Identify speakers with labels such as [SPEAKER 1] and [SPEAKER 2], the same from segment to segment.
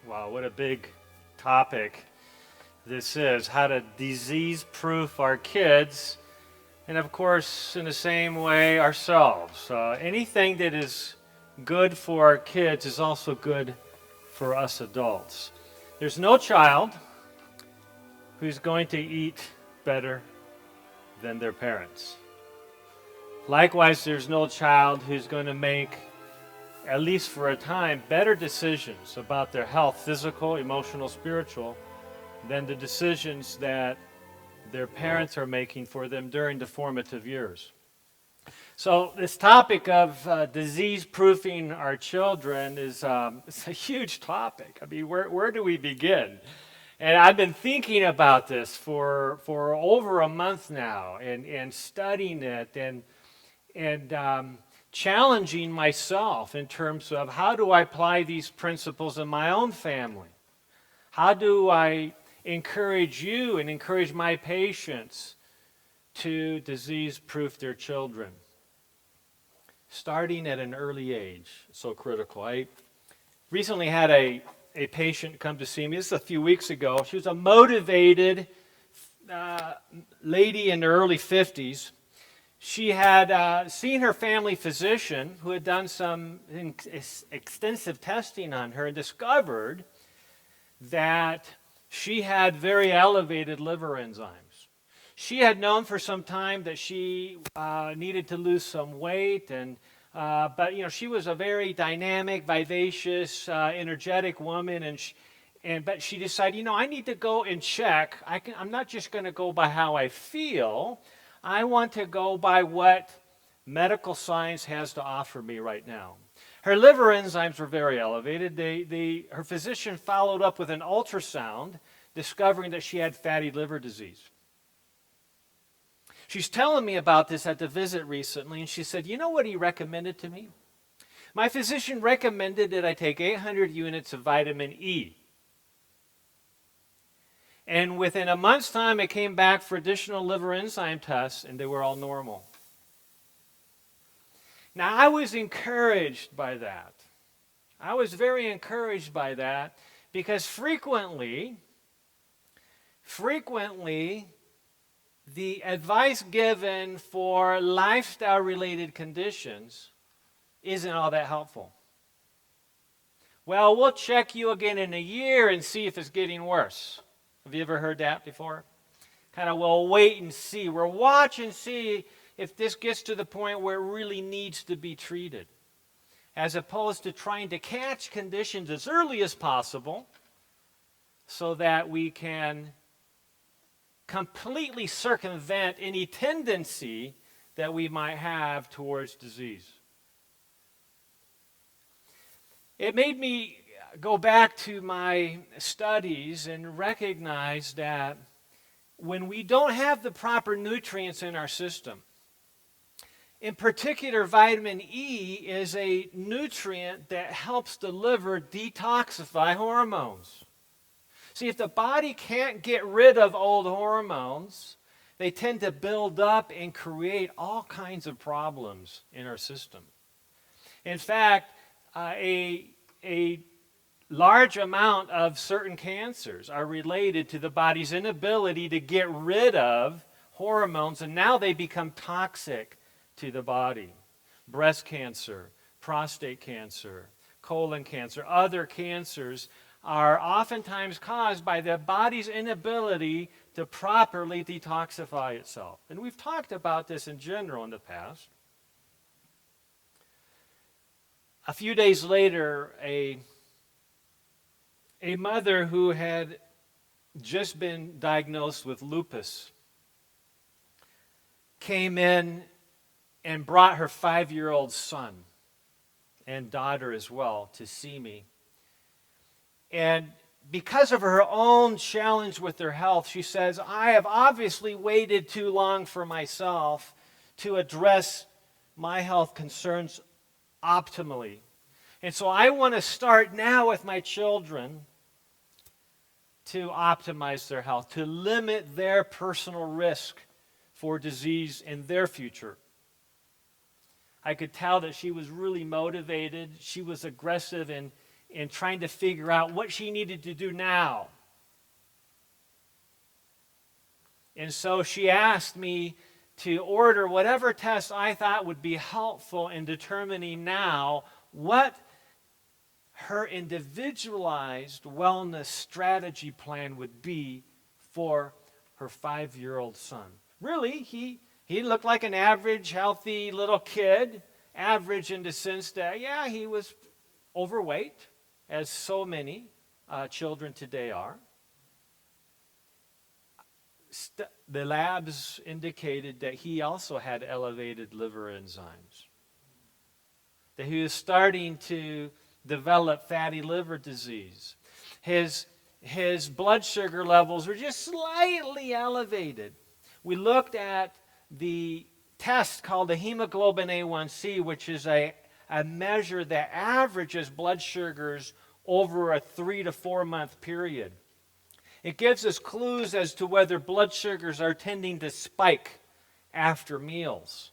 [SPEAKER 1] Wow, what a big topic this is. How to disease proof our kids, and of course, in the same way, ourselves. Anything that is good for our kids is also good for us adults. There's no child who's going to eat better than their parents. Likewise, there's no child who's going to make, at least for a time, better decisions about their health, physical, emotional, spiritual, than the decisions that their parents are making for them during the formative years. So this topic of disease-proofing our children is it's a huge topic. I mean, where do we begin? And I've been thinking about this for over a month now and studying it and challenging myself in terms of how do I apply these principles in my own family? How do I encourage you and encourage my patients to disease-proof their children? Starting at an early age, so critical. I recently had a patient come to see me. This is a few weeks ago. She was a motivated lady in her early 50s. She had seen her family physician who had done some extensive testing on her and discovered that she had very elevated liver enzymes. She had known for some time that she needed to lose some weight, but she was a very dynamic, vivacious, energetic woman, but she decided, I need to go and check. I'm not just going to go by how I feel. I want to go by what medical science has to offer me right now. Her liver enzymes were very elevated. Her physician followed up with an ultrasound, discovering that she had fatty liver disease. She's telling me about this at the visit recently, and she said, you know what he recommended to me? My physician recommended that I take 800 units of vitamin E. And within a month's time, I came back for additional liver enzyme tests, and they were all normal. Now, I was encouraged by that. I was very encouraged by that because frequently, the advice given for lifestyle-related conditions isn't all that helpful. Well, we'll check you again in a year and see if it's getting worse. Have you ever heard that before? Kind of, we'll wait and see. We'll watch and see if this gets to the point where it really needs to be treated, as opposed to trying to catch conditions as early as possible so that we can completely circumvent any tendency that we might have towards disease. It made me go back to my studies and recognize that when we don't have the proper nutrients in our system, in particular, vitamin E is a nutrient that helps the liver detoxify hormones. See, if the body can't get rid of old hormones, they tend to build up and create all kinds of problems in our system. In fact, a large amount of certain cancers are related to the body's inability to get rid of hormones, and now they become toxic to the body. Breast cancer, prostate cancer, colon cancer, other cancers are oftentimes caused by the body's inability to properly detoxify itself. And we've talked about this in general in the past. A few days later, a mother who had just been diagnosed with lupus came in and brought her 5-year-old son and daughter as well to see me. And because of her own challenge with her health, she says, I have obviously waited too long for myself to address my health concerns optimally. And so I want to start now with my children to optimize their health, to limit their personal risk for disease in their future. I could tell that she was really motivated. She was aggressive in in trying to figure out what she needed to do now. And so she asked me to order whatever tests I thought would be helpful in determining now what her individualized wellness strategy plan would be for her 5-year-old son. Really, he looked like an average, healthy little kid, average in the sense that, yeah, he was overweight, as so many children today are. The labs indicated that he also had elevated liver enzymes, that he was starting to develop fatty liver disease. His blood sugar levels were just slightly elevated. We looked at the test called the hemoglobin A1C, which is a measure that averages blood sugars over a 3 to 4 month period. It gives us clues as to whether blood sugars are tending to spike after meals.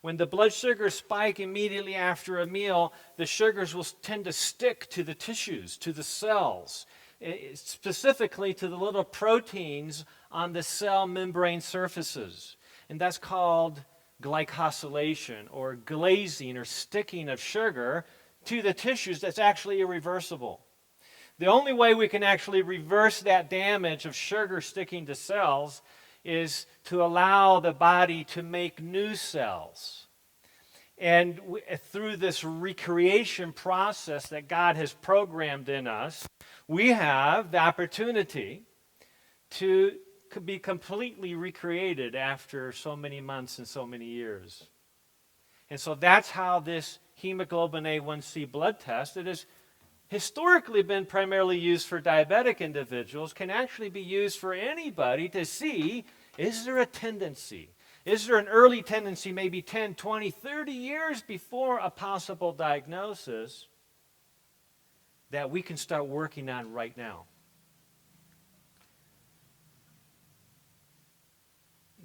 [SPEAKER 1] When the blood sugars spike immediately after a meal, the sugars will tend to stick to the tissues, to the cells, specifically to the little proteins on the cell membrane surfaces. And that's called glycosylation, or glazing or sticking of sugar to the tissues. That's actually irreversible. The only way we can actually reverse that damage of sugar sticking to cells is to allow the body to make new cells. And through this recreation process that God has programmed in us, we have the opportunity to be completely recreated after so many months and so many years. And so that's how this hemoglobin A1C blood test, it has historically been primarily used for diabetic individuals, can actually be used for anybody to see, is there a tendency? Is there an early tendency, maybe 10, 20, 30 years before a possible diagnosis, that we can start working on right now?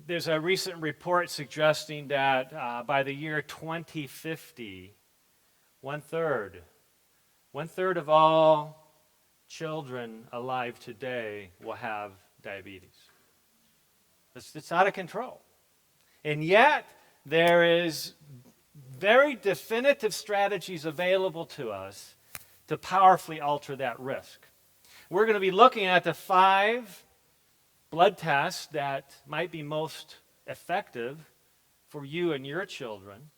[SPEAKER 1] There's a recent report suggesting that by the year 2050, one-third of all children alive today will have diabetes. It's out of control. And yet, there is very definitive strategies available to us to powerfully alter that risk. We're going to be looking at the 5 blood tests that might be most effective for you and your children.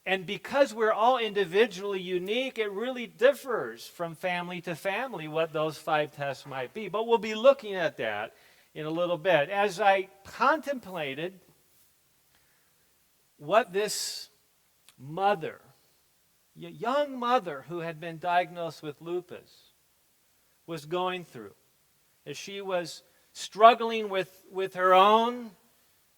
[SPEAKER 1] And because we're all individually unique, it really differs from family to family what those 5 tests might be. But we'll be looking at that in a little bit. As I contemplated what this mother, young mother who had been diagnosed with lupus, was going through, as she was struggling with her own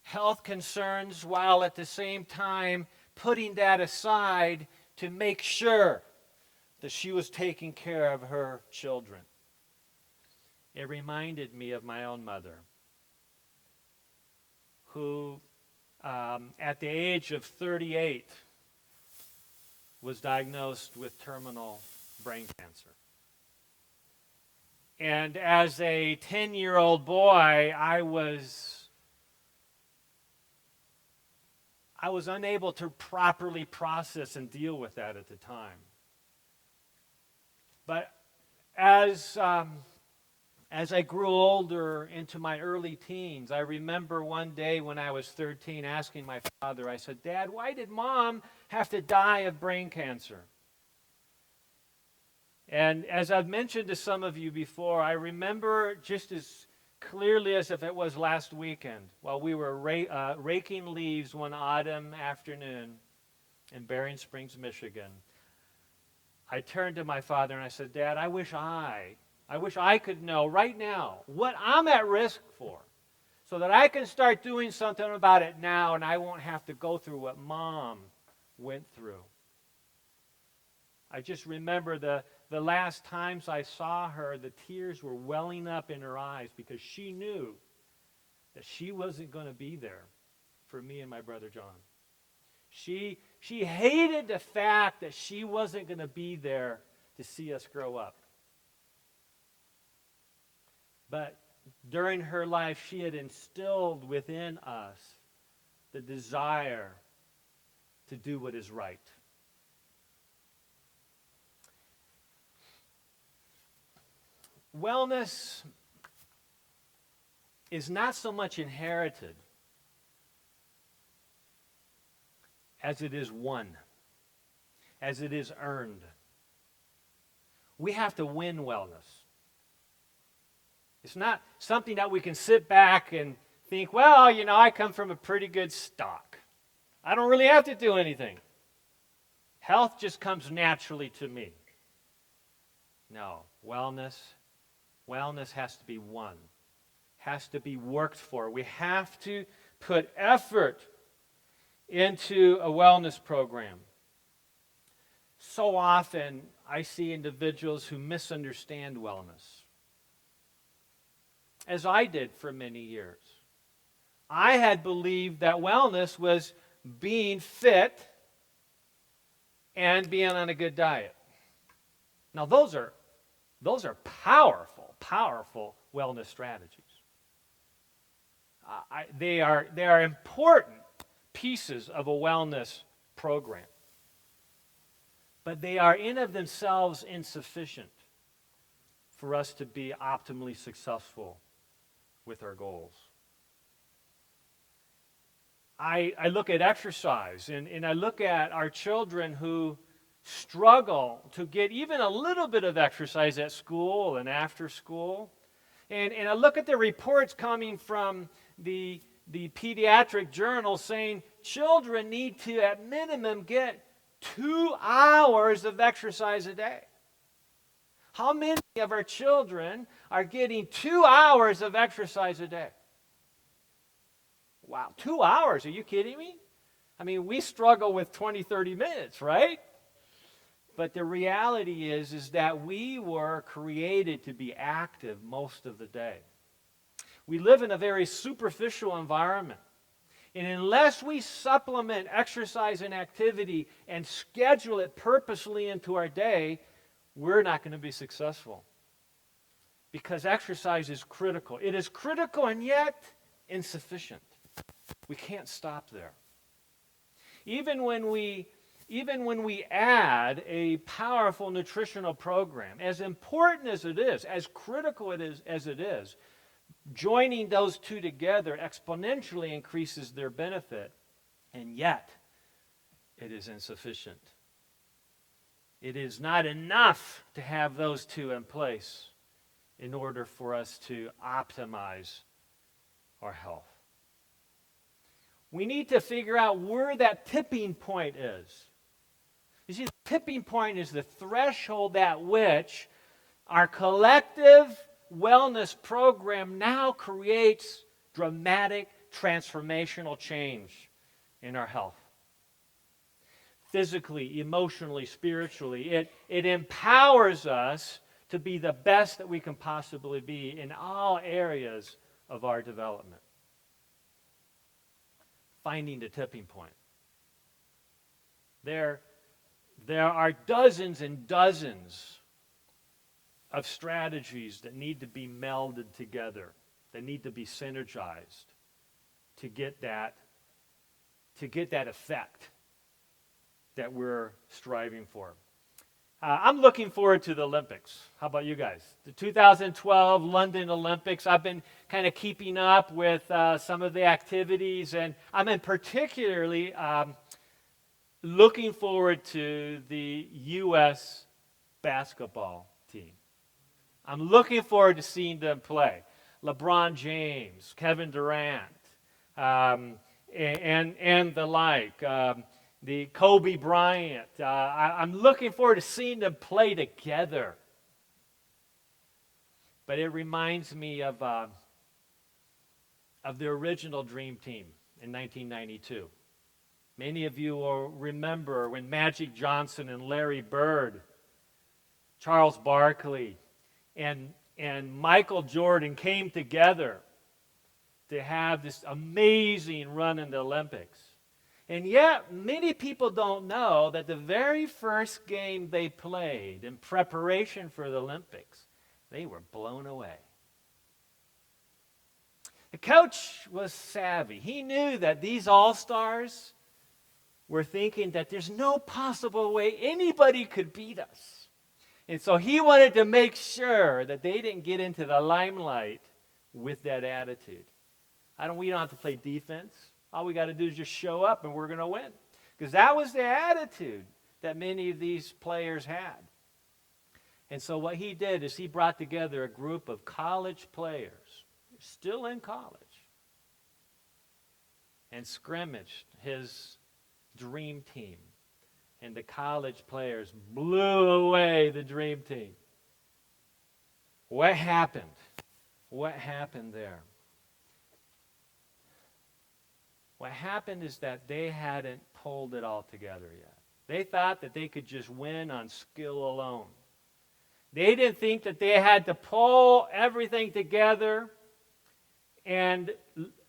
[SPEAKER 1] health concerns while at the same time putting that aside to make sure that she was taking care of her children. It reminded me of my own mother, who at the age of 38 was diagnosed with terminal brain cancer. And as a 10-year-old boy, I was unable to properly process and deal with that at the time. But as I grew older into my early teens, I remember one day when I was 13 asking my father, I said, "Dad, why did Mom have to die of brain cancer?" And as I've mentioned to some of you before, I remember just as clearly as if it was last weekend, while we were raking leaves one autumn afternoon in Bering Springs, Michigan, I turned to my father and I said, "Dad, I wish I could know right now what I'm at risk for, so that I can start doing something about it now and I won't have to go through what Mom went through." I just remember the last times I saw her, the tears were welling up in her eyes because she knew that she wasn't going to be there for me and my brother John. She She hated the fact that she wasn't going to be there to see us grow up. But during her life, she had instilled within us the desire to do what is right. Wellness is not so much inherited as it is won, as it is earned. We have to win wellness. It's not something that we can sit back and think, well, I come from a pretty good stock. I don't really have to do anything. Health just comes naturally to me. No, wellness has to be won, has to be worked for. We have to put effort into a wellness program. So often, I see individuals who misunderstand wellness, as I did for many years. I had believed that wellness was being fit and being on a good diet. Now, those are powerful wellness strategies. They are important pieces of a wellness program. But they are in of themselves insufficient for us to be optimally successful with our goals. I look at exercise, and I look at our children who struggle to get even a little bit of exercise at school and after school. And I look at the reports coming from the pediatric journal saying children need to, at minimum, get 2 hours of exercise a day. How many of our children are getting 2 hours of exercise a day? Wow, 2 hours? Are you kidding me? I mean, we struggle with 20, 30 minutes, right? But the reality is that we were created to be active most of the day. We live in a very superficial environment. And unless we supplement exercise and activity and schedule it purposely into our day, we're not going to be successful. Because exercise is critical. It is critical and yet insufficient. We can't stop there. Even when we add a powerful nutritional program, as important as it is, as critical as it is, joining those two together exponentially increases their benefit, and yet it is insufficient. It is not enough to have those two in place in order for us to optimize our health. We need to figure out where that tipping point is. You see, the tipping point is the threshold at which our collective wellness program now creates dramatic transformational change in our health. Physically, emotionally, spiritually, it empowers us to be the best that we can possibly be in all areas of our development. Finding the tipping point. There are dozens and dozens of strategies that need to be melded together, that need to be synergized to get that effect that we're striving for. I'm looking forward to the Olympics. How about you guys? The 2012 London Olympics. I've been kind of keeping up with some of the activities, and I'm particularly looking forward to the U.S. basketball team. I'm looking forward to seeing them play. LeBron James, Kevin Durant, and the like. The Kobe Bryant. I'm looking forward to seeing them play together. But it reminds me of the original Dream Team in 1992. Many of you will remember when Magic Johnson and Larry Bird, Charles Barkley, and Michael Jordan came together to have this amazing run in the Olympics. And yet, many people don't know that the very first game they played in preparation for the Olympics, they were blown away. The coach was savvy. He knew that these all-stars were thinking that there's no possible way anybody could beat us. And so he wanted to make sure that they didn't get into the limelight with that attitude. We don't have to play defense. All we got to do is just show up and we're going to win. Because that was the attitude that many of these players had. And so what he did is he brought together a group of college players, still in college, and scrimmaged his dream team. And the college players blew away the dream team. What happened? What happened there? What happened is that they hadn't pulled it all together yet. They thought that they could just win on skill alone. They didn't think that they had to pull everything together and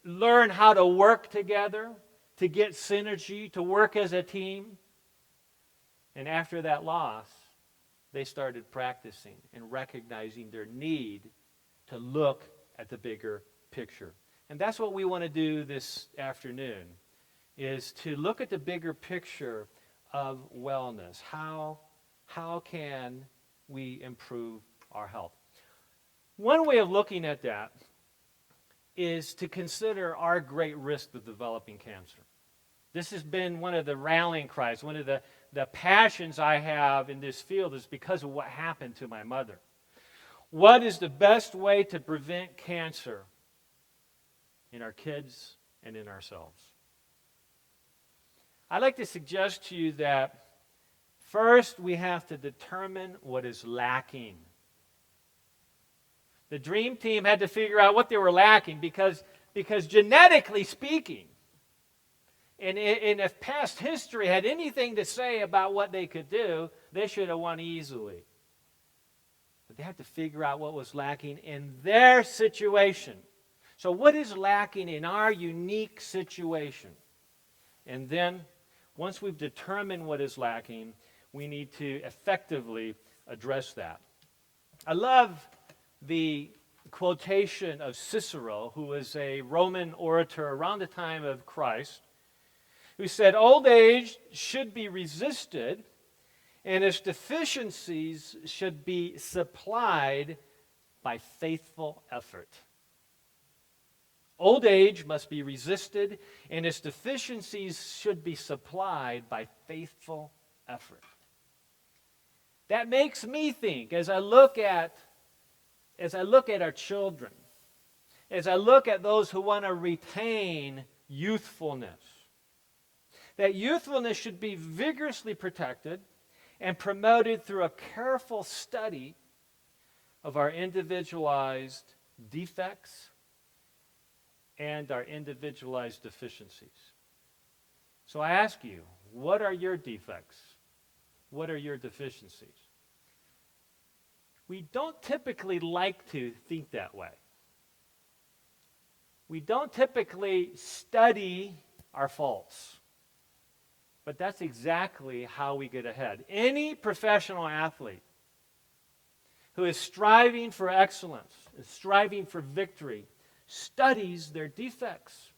[SPEAKER 1] learn how to work together, to get synergy, to work as a team. And after that loss, they started practicing and recognizing their need to look at the bigger picture. And that's what we want to do this afternoon, is to look at the bigger picture of wellness. How can we improve our health? One way of looking at that is to consider our great risk of developing cancer. This has been one of the rallying cries, one of the passions I have in this field is because of what happened to my mother. What is the best way to prevent cancer in our kids and in ourselves? I'd like to suggest to you that first we have to determine what is lacking. The dream team had to figure out what they were lacking because genetically speaking, and if past history had anything to say about what they could do, they should have won easily. But they had to figure out what was lacking in their situation. So what is lacking in our unique situation? And then, once we've determined what is lacking, we need to effectively address that. I love the quotation of Cicero, who was a Roman orator around the time of Christ, who said, "Old age should be resisted, and its deficiencies should be supplied by faithful effort." Old age must be resisted, and its deficiencies should be supplied by faithful effort. That makes me think, as I look at our children, as I look at those who want to retain youthfulness, that youthfulness should be vigorously protected and promoted through a careful study of our individualized defects and our individualized deficiencies. So I ask you, what are your defects? What are your deficiencies? We don't typically like to think that way. We don't typically study our faults. But that's exactly how we get ahead. Any professional athlete who is striving for excellence, is striving for victory, studies their defects.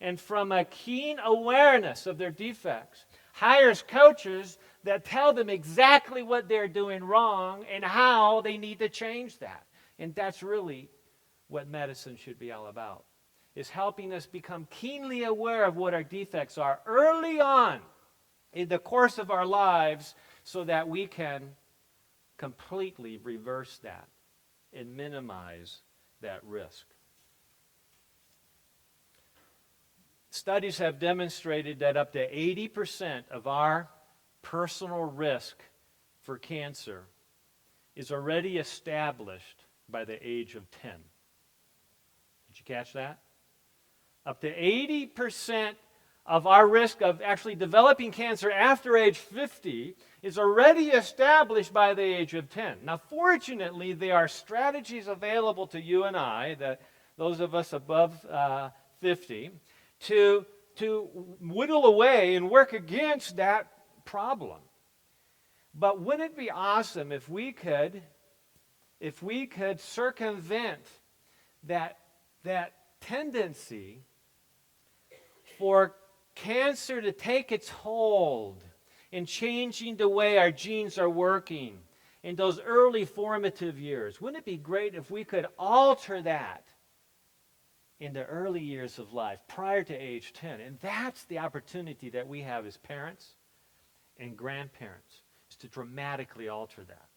[SPEAKER 1] And from a keen awareness of their defects, hires coaches that tell them exactly what they're doing wrong and how they need to change that. And that's really what medicine should be all about, is helping us become keenly aware of what our defects are early on in the course of our lives so that we can completely reverse that and minimize that risk. Studies have demonstrated that up to 80% of our personal risk for cancer is already established by the age of 10. Did you catch that? Up to 80% of our risk of actually developing cancer after age 50 is already established by the age of 10. Now, fortunately, there are strategies available to you and I, those of us above 50, to whittle away and work against that problem. But wouldn't it be awesome if we could circumvent that tendency for cancer to take its hold in changing the way our genes are working in those early formative years? Wouldn't it be great if we could alter that in the early years of life, prior to age 10? And that's the opportunity that we have as parents and grandparents, is to dramatically alter that.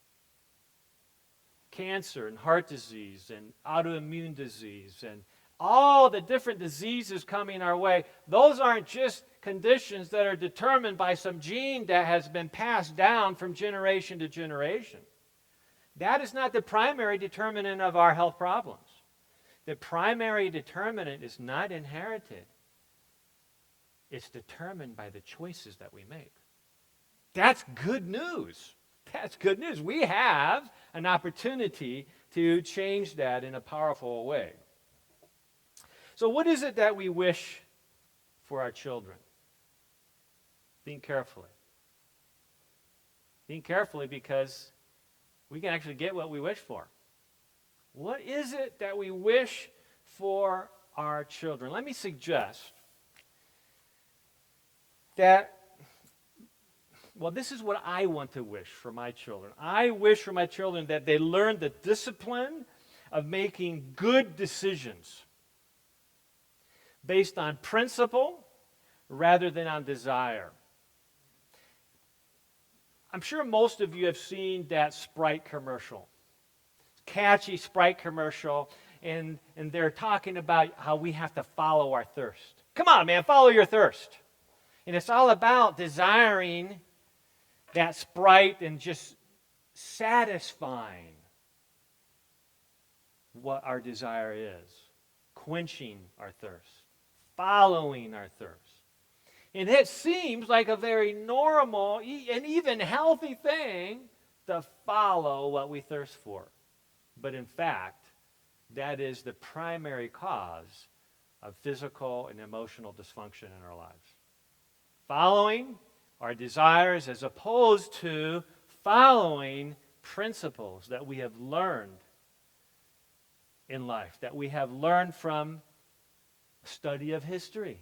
[SPEAKER 1] Cancer and heart disease and autoimmune disease and all the different diseases coming our way, those aren't just conditions that are determined by some gene that has been passed down from generation to generation. That is not the primary determinant of our health problems. The primary determinant is not inherited. It's determined by the choices that we make. That's good news. That's good news. We have an opportunity to change that in a powerful way. So what is it that we wish for our children? Think carefully. Think carefully, because we can actually get what we wish for. What is it that we wish for our children? Let me suggest that, well, this is what I want to wish for my children. I wish for my children that they learn the discipline of making good decisions based on principle rather than on desire. I'm sure most of you have seen that Sprite commercial. Catchy Sprite commercial, and they're talking about how we have to follow our thirst. Come on, man, follow your thirst. And it's all about desiring that Sprite and just satisfying what our desire is, quenching our thirst, following our thirst. And it seems like a very normal and even healthy thing to follow what we thirst for. But in fact, that is the primary cause of physical and emotional dysfunction in our lives. Following our desires as opposed to following principles that we have learned in life, that we have learned from study of history.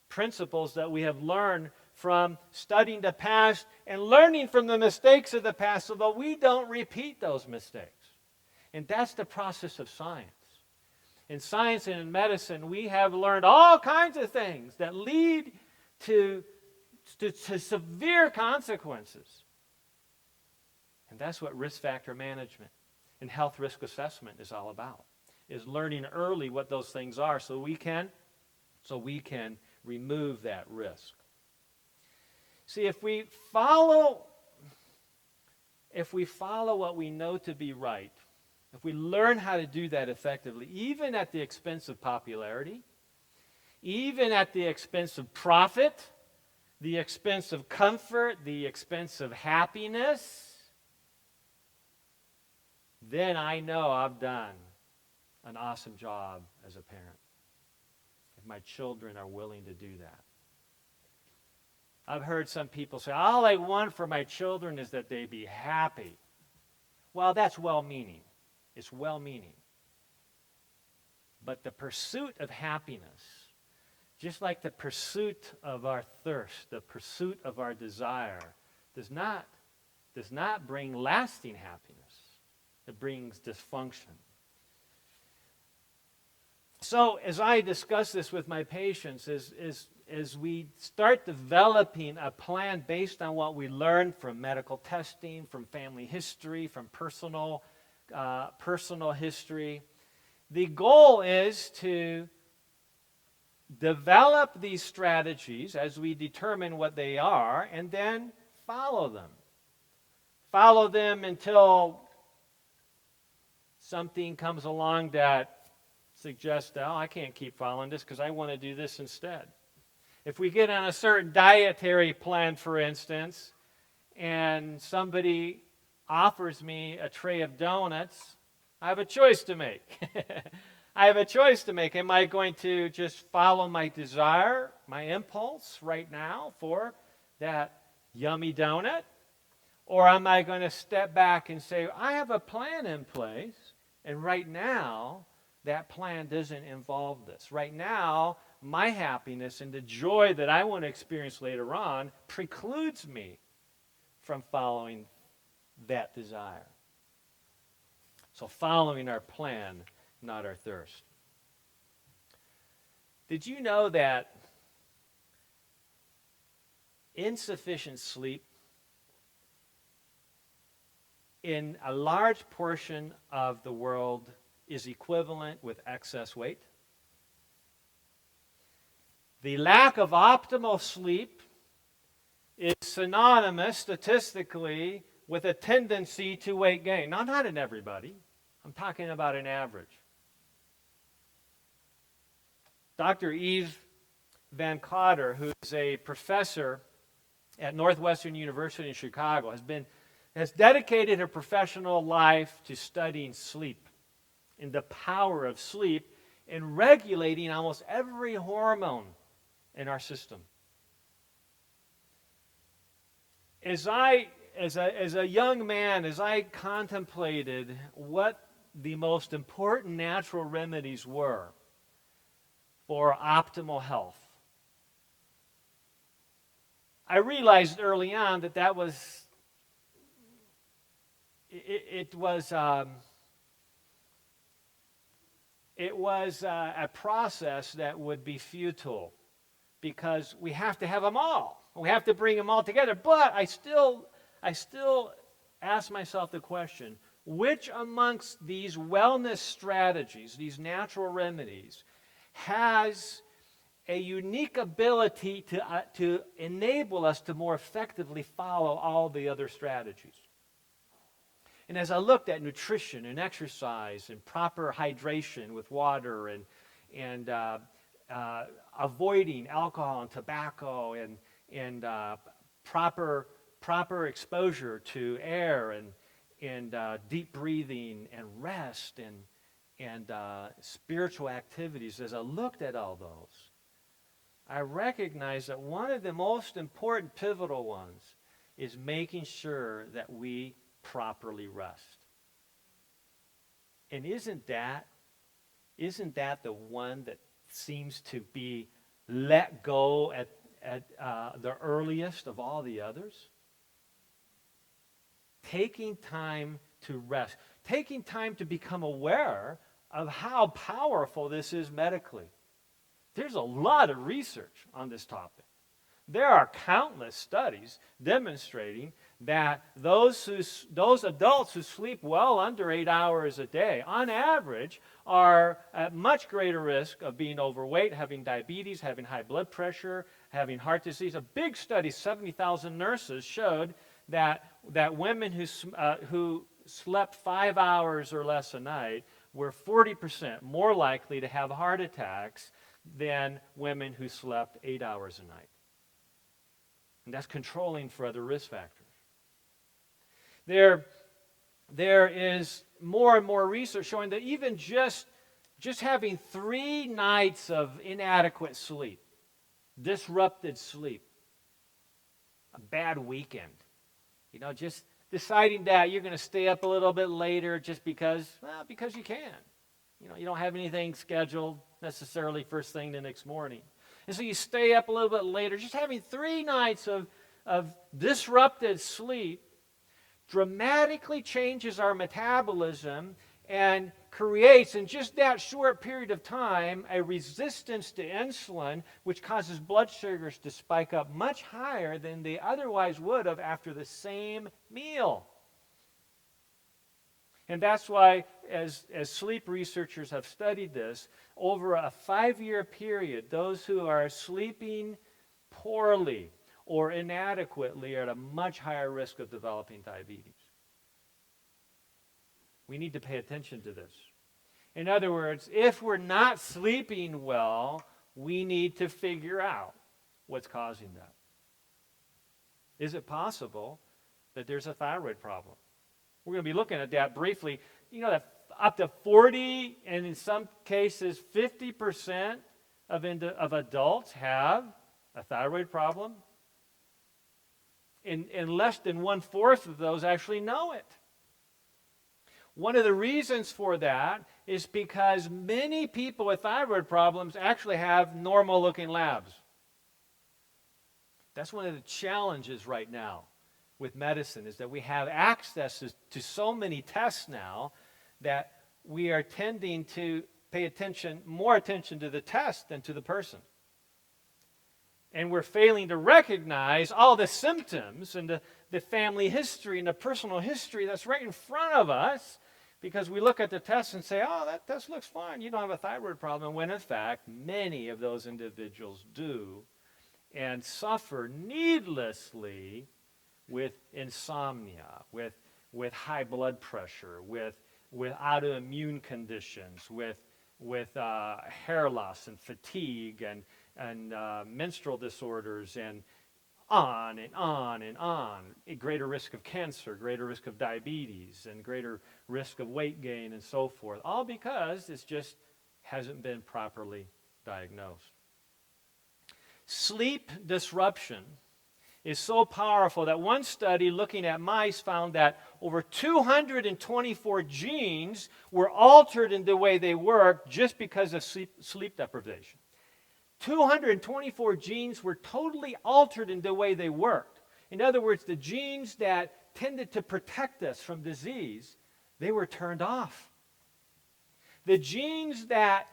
[SPEAKER 1] Principles that we have learned from studying the past and learning from the mistakes of the past so that we don't repeat those mistakes. And that's the process of science. In science and in medicine, we have learned all kinds of things that lead to severe consequences. And that's what risk factor management and health risk assessment is all about, is learning early what those things are so we can remove that risk. See, if we follow what we know to be right, if we learn how to do that effectively, even at the expense of popularity, even at the expense of profit, the expense of comfort, the expense of happiness, then I know I've done an awesome job as a parent. If my children are willing to do that. I've heard some people say, all I want for my children is that they be happy. Well, that's well-meaning. It's well-meaning. But the pursuit of happiness, just like the pursuit of our thirst, the pursuit of our desire, does not bring lasting happiness. It brings dysfunction. So as I discuss this with my patients, as we start developing a plan based on what we learned from medical testing, from family history, from personal history, the goal is to develop these strategies as we determine what they are, and then follow them. Follow them until something comes along that suggests, oh, I can't keep following this because I want to do this instead. If we get on a certain dietary plan, for instance, and somebody offers me a tray of donuts, I have a choice to make. I have a choice to make. Am I going to just follow my desire, my impulse right now for that yummy donut? Or am I going to step back and say, I have a plan in place, and right now, that plan doesn't involve this. Right now, my happiness and the joy that I want to experience later on precludes me from following that desire. So following our plan, not our thirst. Did you know that insufficient sleep in a large portion of the world is equivalent with excess weight? The lack of optimal sleep is synonymous statistically with a tendency to weight gain. Now, not in everybody. I'm talking about an average. Dr. Eve Van Cotter, who is a professor at Northwestern University in Chicago, has dedicated her professional life to studying sleep and the power of sleep in regulating almost every hormone in our system. As a young man, as I contemplated what the most important natural remedies were for optimal health, I realized early on that was a process that would be futile, because we have to have them all. We have to bring them all together. But I still ask myself the question, which amongst these wellness strategies, these natural remedies, has a unique ability to enable us to more effectively follow all the other strategies? And as I looked at nutrition and exercise and proper hydration with water and avoiding alcohol and tobacco and proper exposure to air and deep breathing and rest and spiritual activities, as I looked at all those, I recognized that one of the most important pivotal ones is making sure that we properly rest. And isn't that the one that seems to be let go at the earliest of all the others? Taking time to rest, taking time to become aware of how powerful this is medically. There's a lot of research on this topic. There are countless studies demonstrating that those adults who sleep well under 8 hours a day, on average, are at much greater risk of being overweight, having diabetes, having high blood pressure, having heart disease. A big study, 70,000 nurses, showed that women who slept 5 hours or less a night were 40% more likely to have heart attacks than women who slept 8 hours a night. And that's controlling for other risk factors. There is more and more research showing that even just having 3 nights of inadequate sleep, disrupted sleep, a bad weekend, just deciding that you're going to stay up a little bit later just because you can. You don't have anything scheduled necessarily first thing the next morning. And so you stay up a little bit later. Just having 3 nights of disrupted sleep dramatically changes our metabolism and creates, in just that short period of time, a resistance to insulin, which causes blood sugars to spike up much higher than they otherwise would have after the same meal. And that's why, as sleep researchers have studied this, over a 5-year period, those who are sleeping poorly or inadequately are at a much higher risk of developing diabetes. We need to pay attention to this. In other words, if we're not sleeping well, we need to figure out what's causing that. Is it possible that there's a thyroid problem? We're going to be looking at that briefly. That up to 40 and in some cases 50% of adults have a thyroid problem, and less than 1/4 of those actually know it. One of the reasons for that is because many people with thyroid problems actually have normal-looking labs. That's one of the challenges right now with medicine, is that we have access to so many tests now that we are tending to pay more attention to the test than to the person. And we're failing to recognize all the symptoms and the family history and the personal history that's right in front of us, because we look at the test and say, oh, that test looks fine. You don't have a thyroid problem. When in fact, many of those individuals do and suffer needlessly with insomnia, with high blood pressure, with autoimmune conditions, with hair loss and fatigue and menstrual disorders and on and on and on. A greater risk of cancer, greater risk of diabetes, and greater risk of weight gain and so forth. All because it just hasn't been properly diagnosed. Sleep disruption is so powerful that one study looking at mice found that over 224 genes were altered in the way they work just because of sleep deprivation. 224 genes were totally altered in the way they worked. In other words, the genes that tended to protect us from disease, they were turned off. The genes that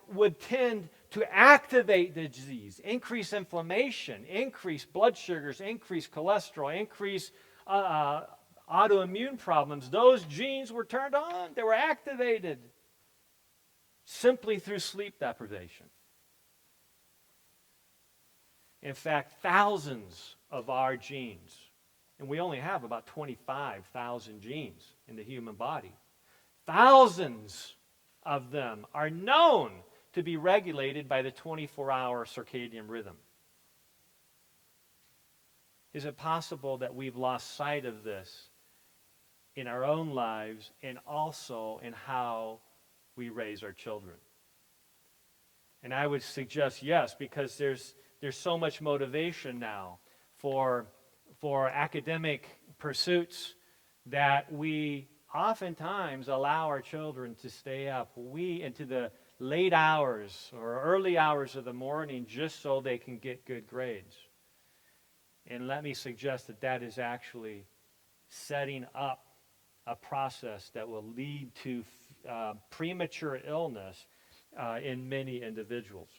[SPEAKER 1] would tend to activate the disease, increase inflammation, increase blood sugars, increase cholesterol, increase autoimmune problems, those genes were turned on. They were activated simply through sleep deprivation. In fact, thousands of our genes, and we only have about 25,000 genes in the human body, thousands of them are known to be regulated by the 24-hour circadian rhythm. Is it possible that we've lost sight of this in our own lives and also in how we raise our children? And I would suggest yes, because there's so much motivation now for academic pursuits that we oftentimes allow our children to stay up into the late hours or early hours of the morning just so they can get good grades. And let me suggest that is actually setting up a process that will lead to premature illness in many individuals.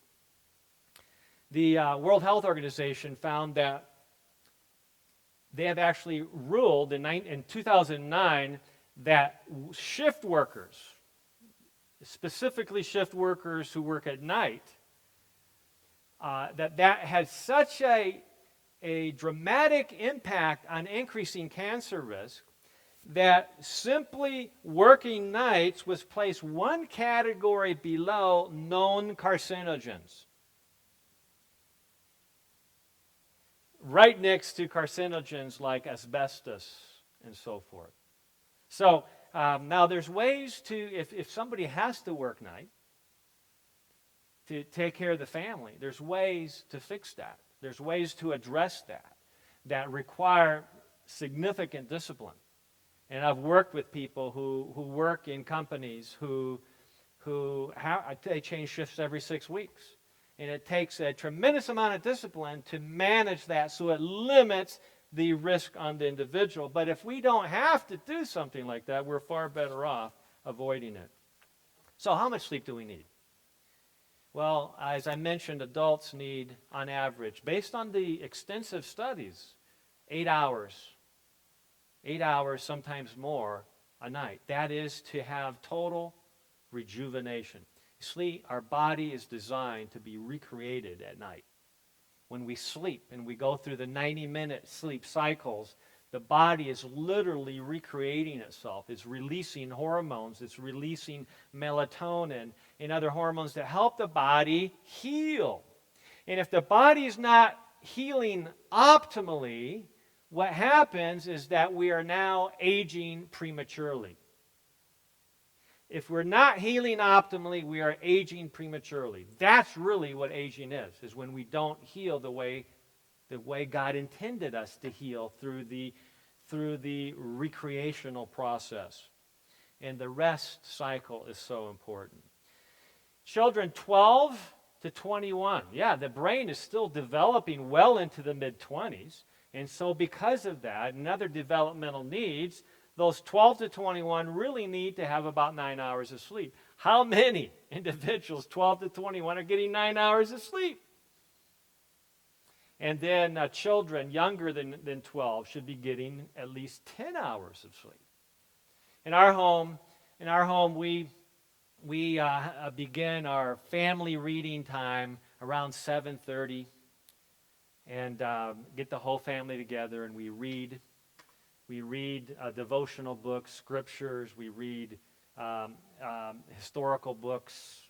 [SPEAKER 1] The World Health Organization found that they have actually ruled in 2009 that shift workers, specifically shift workers who work at night, that has such a dramatic impact on increasing cancer risk that simply working nights was placed one category below known carcinogens, right next to carcinogens like asbestos and so forth. So now there's ways to, if somebody has to work night to take care of the family, there's ways to fix that. There's ways to address that require significant discipline. And I've worked with people who work in companies who they change shifts every 6 weeks. And it takes a tremendous amount of discipline to manage that so it limits the risk on the individual. But if we don't have to do something like that, we're far better off avoiding it. So how much sleep do we need? Well, as I mentioned, adults need, on average, based on the extensive studies, 8 hours. 8 hours, sometimes more, a night. That is to have total rejuvenation. Sleep, our body is designed to be recreated at night. When we sleep and we go through the 90-minute sleep cycles, the body is literally recreating itself. It's releasing hormones. It's releasing melatonin and other hormones that help the body heal. And if the body is not healing optimally, what happens is that we are now aging prematurely. If we're not healing optimally, we are aging prematurely. That's really what aging is when we don't heal the way God intended us to heal through the recreational process. And the rest cycle is so important. Children 12 to 21, the brain is still developing well into the mid-20s. And so because of that and other developmental needs, those 12 to 21 really need to have about 9 hours of sleep. How many individuals, 12 to 21, are getting 9 hours of sleep? And then children younger than 12 should be getting at least 10 hours of sleep. In our home, we begin our family reading time around 7:30, and get the whole family together, and we read. We read devotional books, scriptures. We read historical books,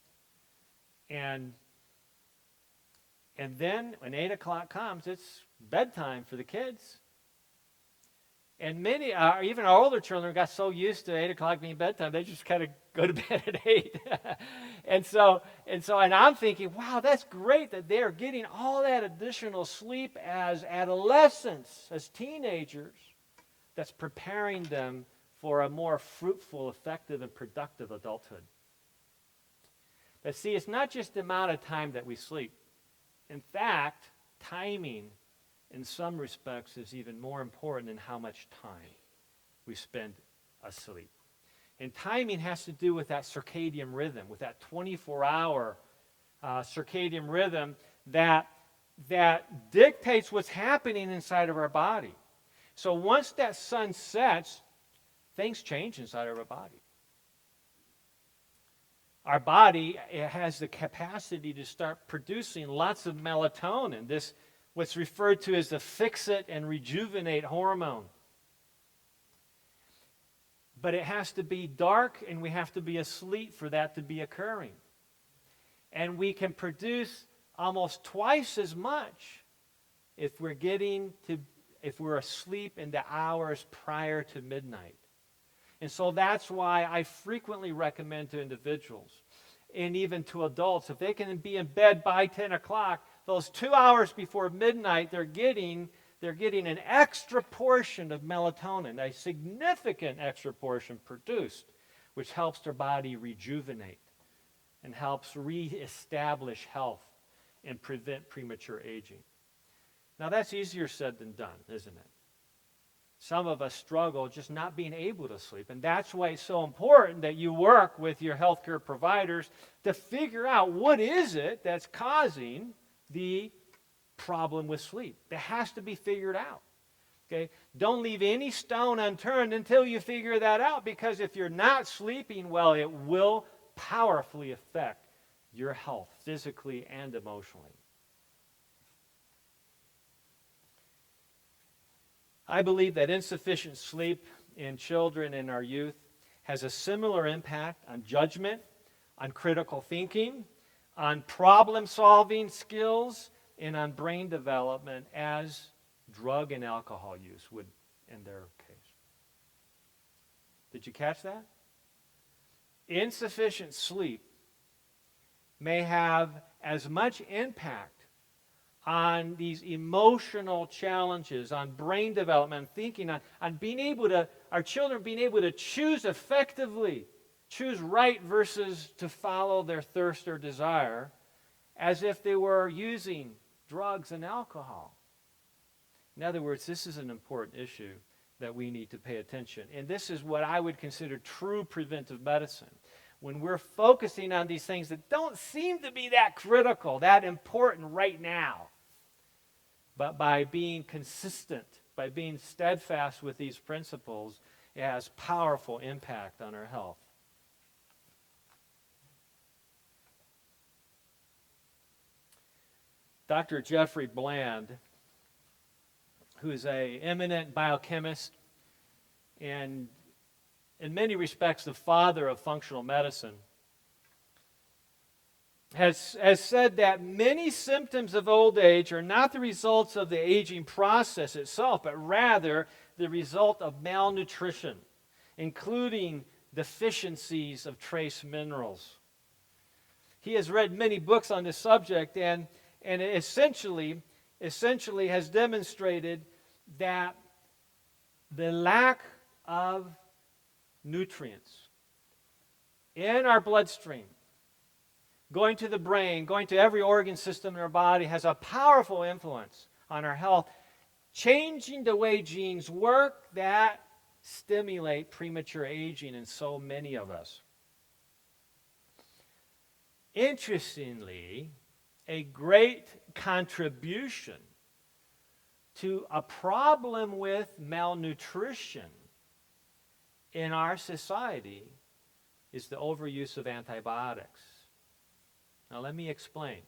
[SPEAKER 1] and then when 8 o'clock comes, it's bedtime for the kids. And many, even our older children, got so used to 8 o'clock being bedtime, they just kind of go to bed at 8. and I'm thinking, wow, that's great that they're getting all that additional sleep as adolescents, as teenagers. That's preparing them for a more fruitful, effective, and productive adulthood. But see, it's not just the amount of time that we sleep. In fact, timing, in some respects, is even more important than how much time we spend asleep. And timing has to do with that circadian rhythm, with that 24-hour circadian rhythm that dictates what's happening inside of our body. So once that sun sets, things change inside of our body. Our body has the capacity to start producing lots of melatonin, this what's referred to as the fix-it and rejuvenate hormone. But it has to be dark, and we have to be asleep for that to be occurring. And we can produce almost twice as much if we're asleep in the hours prior to midnight. And so that's why I frequently recommend to individuals and even to adults, if they can be in bed by 10 o'clock, those 2 hours before midnight, they're getting an extra portion of melatonin, a significant extra portion produced, which helps their body rejuvenate and helps reestablish health and prevent premature aging. Now, that's easier said than done, isn't it? Some of us struggle just not being able to sleep, and that's why it's so important that you work with your healthcare providers to figure out what is it that's causing the problem with sleep. That has to be figured out. Okay? Don't leave any stone unturned until you figure that out, because if you're not sleeping well, it will powerfully affect your health, physically and emotionally. I believe that insufficient sleep in children and our youth has a similar impact on judgment, on critical thinking, on problem-solving skills, and on brain development as drug and alcohol use would in their case. Did you catch that? Insufficient sleep may have as much impact on these emotional challenges, on brain development, thinking, on being able to, our children being able to choose effectively, choose right versus to follow their thirst or desire, as if they were using drugs and alcohol. In other words, this is an important issue that we need to pay attention. And this is what I would consider true preventive medicine. When we're focusing on these things that don't seem to be that critical, that important right now, but by being consistent, by being steadfast with these principles, it has powerful impact on our health. Dr. Jeffrey Bland, who is an eminent biochemist and in many respects the father of functional medicine, has said that many symptoms of old age are not the results of the aging process itself, but rather the result of malnutrition, including deficiencies of trace minerals. He has read many books on this subject and essentially has demonstrated that the lack of nutrients in our bloodstream, going to the brain, going to every organ system in our body, has a powerful influence on our health, changing the way genes work that stimulate premature aging in so many of us. Interestingly, a great contribution to a problem with malnutrition in our society is the overuse of antibiotics. Now let me explain.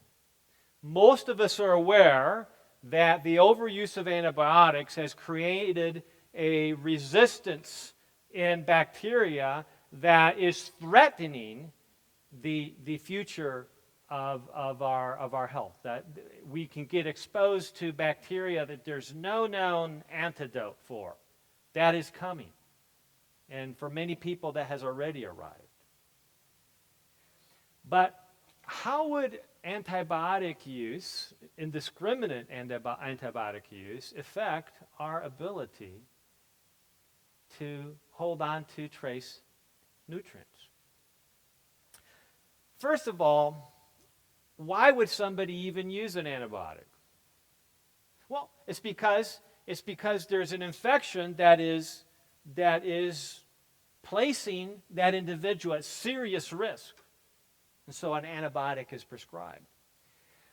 [SPEAKER 1] Most of us are aware that the overuse of antibiotics has created a resistance in bacteria that is threatening the future of our health. That we can get exposed to bacteria that there's no known antidote for. That is coming. And for many people, that has already arrived. But how would antibiotic use, indiscriminate antibiotic use, affect our ability to hold on to trace nutrients? First of all, why would somebody even use an antibiotic? Well, it's because there's an infection that is placing that individual at serious risk. And so an antibiotic is prescribed.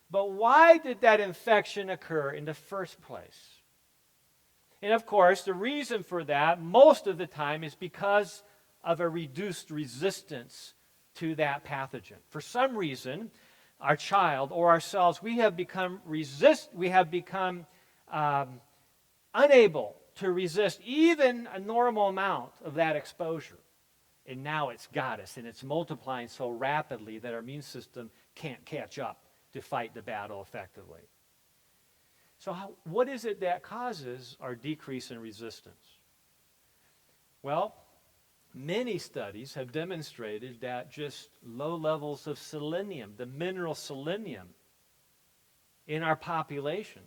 [SPEAKER 1] But why did that infection occur in the first place? And of course, the reason for that, most of the time, is because of a reduced resistance to that pathogen. For some reason, our child or ourselves, we have become unable to resist even a normal amount of that exposure. And now it's got us, and it's multiplying so rapidly that our immune system can't catch up to fight the battle effectively. So what is it that causes our decrease in resistance? Well, many studies have demonstrated that just low levels of selenium, the mineral selenium in our population,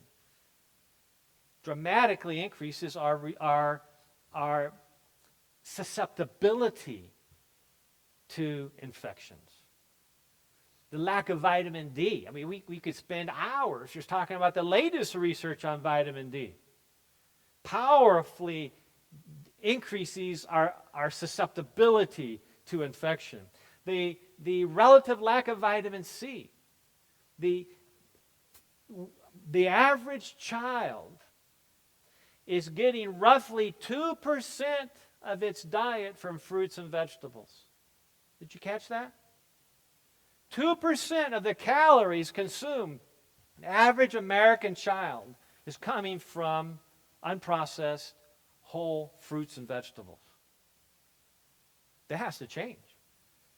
[SPEAKER 1] dramatically increases our susceptibility to infections. The lack of vitamin D. I mean, we could spend hours just talking about the latest research on vitamin D. Powerfully increases our susceptibility to infection. The relative lack of vitamin C. The average child is getting roughly 2% of its diet from fruits and vegetables. Did you catch that? 2% of the calories consumed, an average American child, is coming from unprocessed whole fruits and vegetables. That has to change.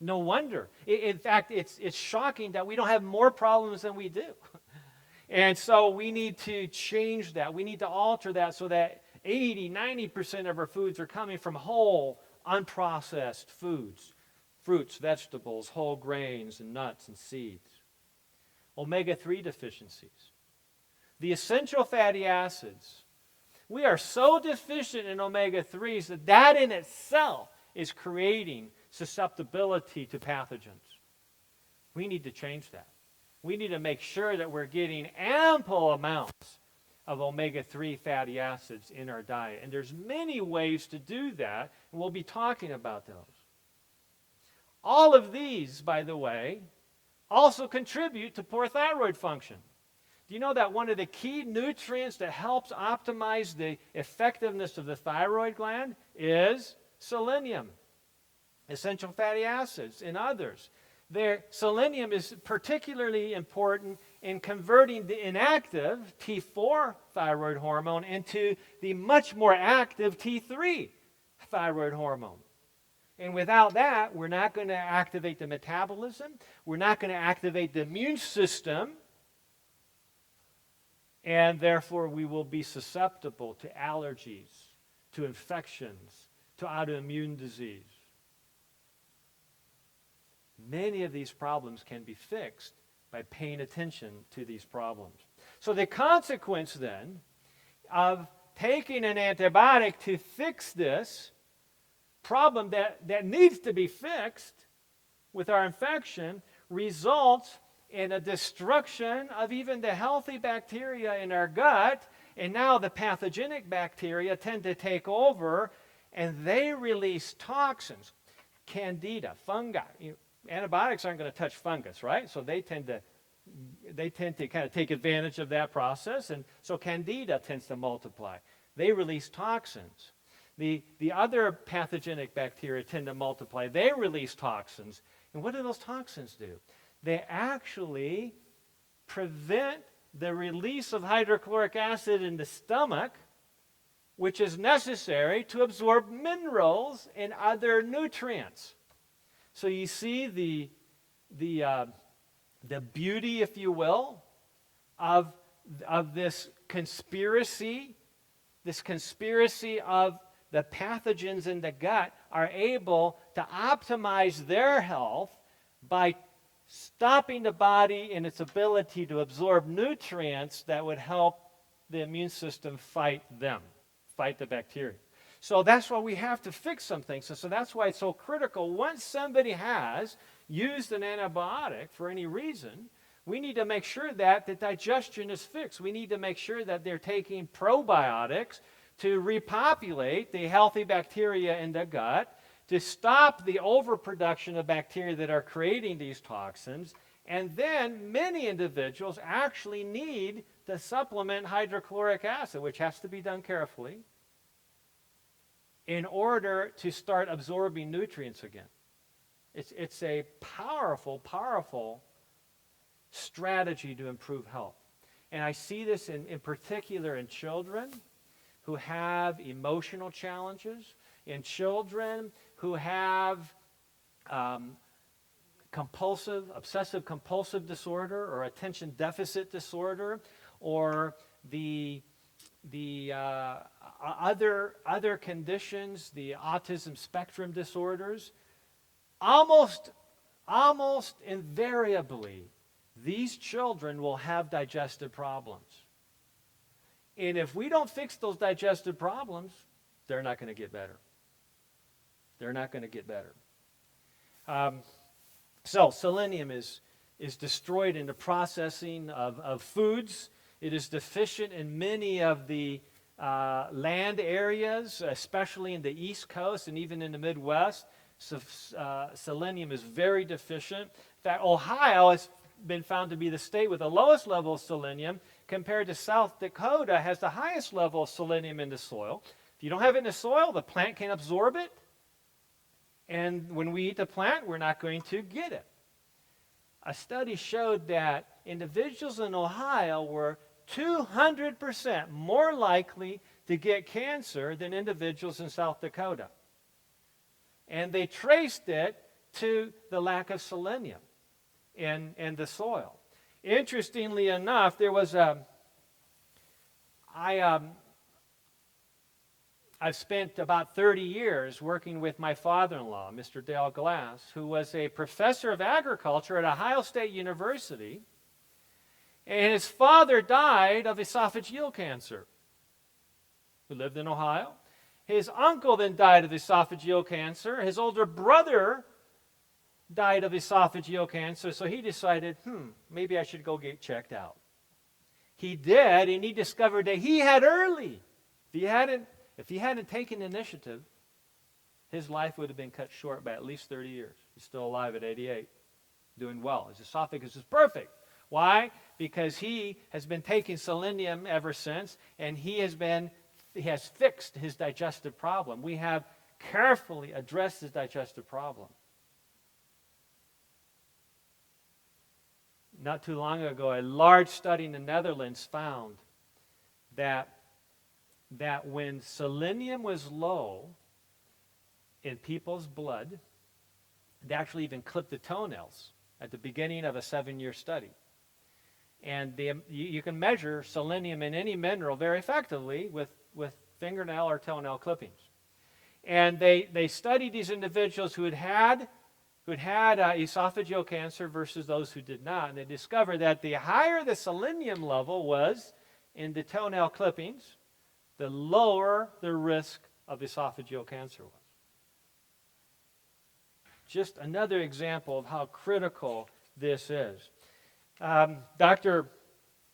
[SPEAKER 1] No wonder. In fact, it's shocking that we don't have more problems than we do. And so we need to change that. We need to alter that so that 80-90% of our foods are coming from whole, unprocessed foods. Fruits, vegetables, whole grains, and nuts and seeds. Omega-3 deficiencies. The essential fatty acids. We are so deficient in omega-3s that in itself is creating susceptibility to pathogens. We need to change that. We need to make sure that we're getting ample amounts of omega-3 fatty acids in our diet. And there's many ways to do that, and we'll be talking about those. All of these, by the way, also contribute to poor thyroid function. Do you know that one of the key nutrients that helps optimize the effectiveness of the thyroid gland is selenium, essential fatty acids, and others? Selenium is particularly important in converting the inactive T4 thyroid hormone into the much more active T3 thyroid hormone. And without that, we're not going to activate the metabolism. We're not going to activate the immune system. And therefore, we will be susceptible to allergies, to infections, to autoimmune disease. many of these problems can be fixed by paying attention to these problems. So the consequence then of taking an antibiotic to fix this problem that needs to be fixed with our infection results in a destruction of even the healthy bacteria in our gut, and now the pathogenic bacteria tend to take over, and they release toxins, candida, fungi. Antibiotics aren't going to touch fungus, right? So they tend to kind of take advantage of that process, and so candida tends to multiply. They release toxins. The other pathogenic bacteria tend to multiply. They release toxins. And what do those toxins do? They actually prevent the release of hydrochloric acid in the stomach, which is necessary to absorb minerals and other nutrients. So you see the beauty, if you will, of this conspiracy of the pathogens in the gut are able to optimize their health by stopping the body in its ability to absorb nutrients that would help the immune system fight the bacteria. So that's why we have to fix some things. So that's why it's so critical. Once somebody has used an antibiotic for any reason, we need to make sure that the digestion is fixed. We need to make sure that they're taking probiotics to repopulate the healthy bacteria in the gut, to stop the overproduction of bacteria that are creating these toxins. And then many individuals actually need to supplement hydrochloric acid, which has to be done carefully, in order to start absorbing nutrients again. It's a powerful, powerful strategy to improve health. And I see this in particular in children who have emotional challenges, in children who have obsessive compulsive disorder or attention deficit disorder, or the other conditions, the autism spectrum disorders. Almost invariably, these children will have digestive problems. And if we don't fix those digestive problems, they're not going to get better. They're not going to get better. So selenium is destroyed in the processing of foods. It is deficient in many of the land areas, especially in the East Coast and even in the Midwest. So, selenium is very deficient. In fact, Ohio has been found to be the state with the lowest level of selenium, compared to South Dakota has the highest level of selenium in the soil. If you don't have it in the soil, the plant can't absorb it. And when we eat the plant, we're not going to get it. A study showed that individuals in Ohio were 200% more likely to get cancer than individuals in South Dakota. And they traced it to the lack of selenium in the soil. Interestingly enough, there was I've spent about 30 years working with my father-in-law, Mr. Dale Glass, who was a professor of agriculture at Ohio State University, and his father died of esophageal cancer, who lived in Ohio. His uncle then died of esophageal cancer. His older brother died of esophageal cancer, so he decided, maybe I should go get checked out. He did, and he discovered that he had early. If he hadn't taken initiative, his life would have been cut short by at least 30 years. He's still alive at 88, doing well. His esophagus is perfect. Why? Because he has been taking selenium ever since, and he has fixed his digestive problem. We have carefully addressed his digestive problem. Not too long ago, a large study in the Netherlands found that when selenium was low in people's blood, they actually even clipped the toenails at the beginning of a 7-year study. And you can measure selenium in any mineral very effectively with fingernail or toenail clippings. And they studied these individuals who had who'd had esophageal cancer versus those who did not. And they discovered that the higher the selenium level was in the toenail clippings, the lower the risk of esophageal cancer was. Just another example of how critical this is. Dr.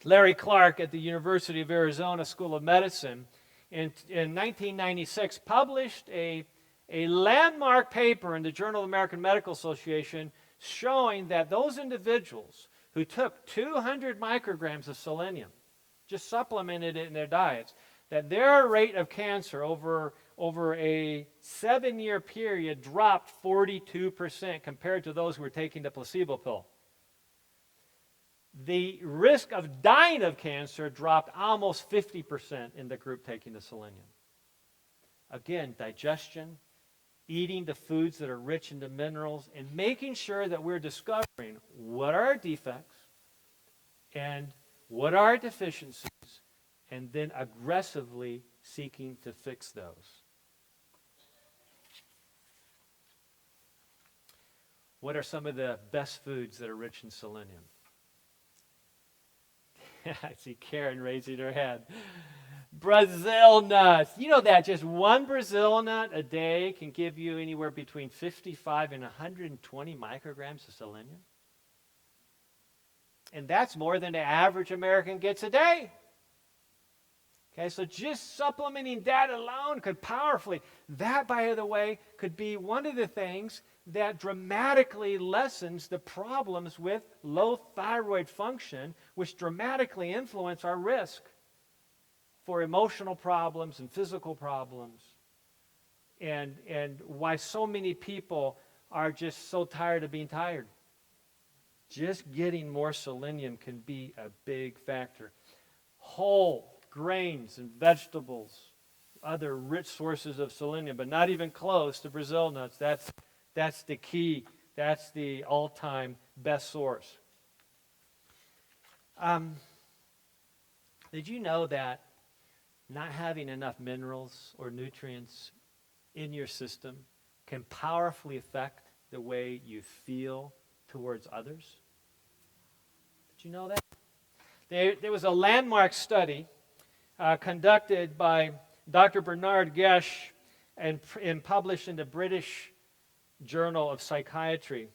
[SPEAKER 1] Larry Clark at the University of Arizona School of Medicine in 1996 published a landmark paper in the Journal of the American Medical Association showing that those individuals who took 200 micrograms of selenium, just supplemented it in their diets, that their rate of cancer over a 7-year period dropped 42% compared to those who were taking the placebo pill. The risk of dying of cancer dropped almost 50% in the group taking the selenium. Again, digestion, eating the foods that are rich in the minerals, and making sure that we're discovering what are our defects and what are our deficiencies, and then aggressively seeking to fix those. What are some of the best foods that are rich in selenium? I see Karen raising her hand. Brazil nuts. You know that just one Brazil nut a day can give you anywhere between 55 and 120 micrograms of selenium. And that's more than the average American gets a day. Okay, so just supplementing that alone could powerfully, that, by the way, could be one of the things that dramatically lessens the problems with low thyroid function, which dramatically influence our risk for emotional problems and physical problems, and why so many people are just so tired of being tired. Just getting more selenium can be a big factor. Whole grains and vegetables, other rich sources of selenium, but not even close to Brazil nuts. That's the key. That's the all-time best source. Did you know that not having enough minerals or nutrients in your system can powerfully affect the way you feel towards others? Did you know that? There was a landmark study conducted by Dr. Bernard Gesh and published in the British Journal of Psychiatry.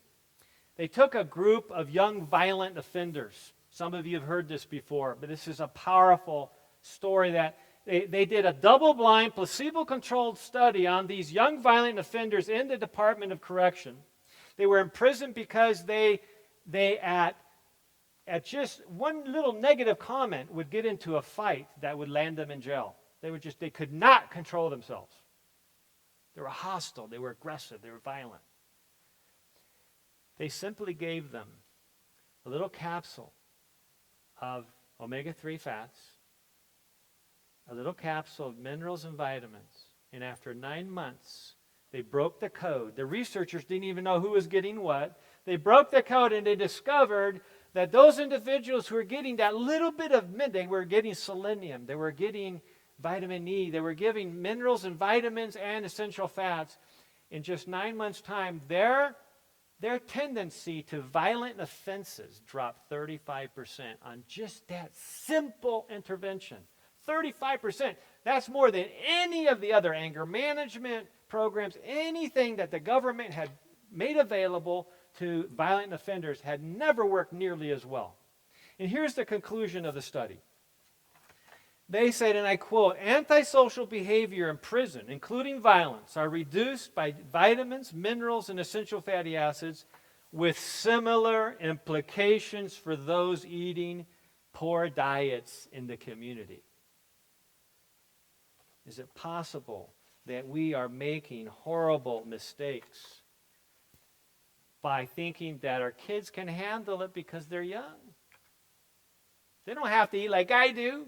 [SPEAKER 1] They took a group of young violent offenders. Some of you have heard this before, but this is a powerful story that they did a double-blind, placebo-controlled study on these young violent offenders in the Department of Correction. They were in prison because they at just one little negative comment would get into a fight that would land them in jail. They could not control themselves. They were hostile, they were aggressive, they were violent. They simply gave them a little capsule of omega-3 fats, a little capsule of minerals and vitamins, and after 9 months, they broke the code. The researchers didn't even know who was getting what. They broke the code and they discovered that those individuals who were getting that little bit of they were getting selenium, they were getting vitamin E, they were giving minerals and vitamins and essential fats. In just 9 months' time, their tendency to violent offenses dropped 35% on just that simple intervention. 35%. That's more than any of the other anger management programs, anything that the government had made available to violent offenders had never worked nearly as well. And here's the conclusion of the study. They said, and I quote, antisocial behavior in prison, including violence, are reduced by vitamins, minerals, and essential fatty acids with similar implications for those eating poor diets in the community. Is it possible that we are making horrible mistakes by thinking that our kids can handle it because they're young? They don't have to eat like I do.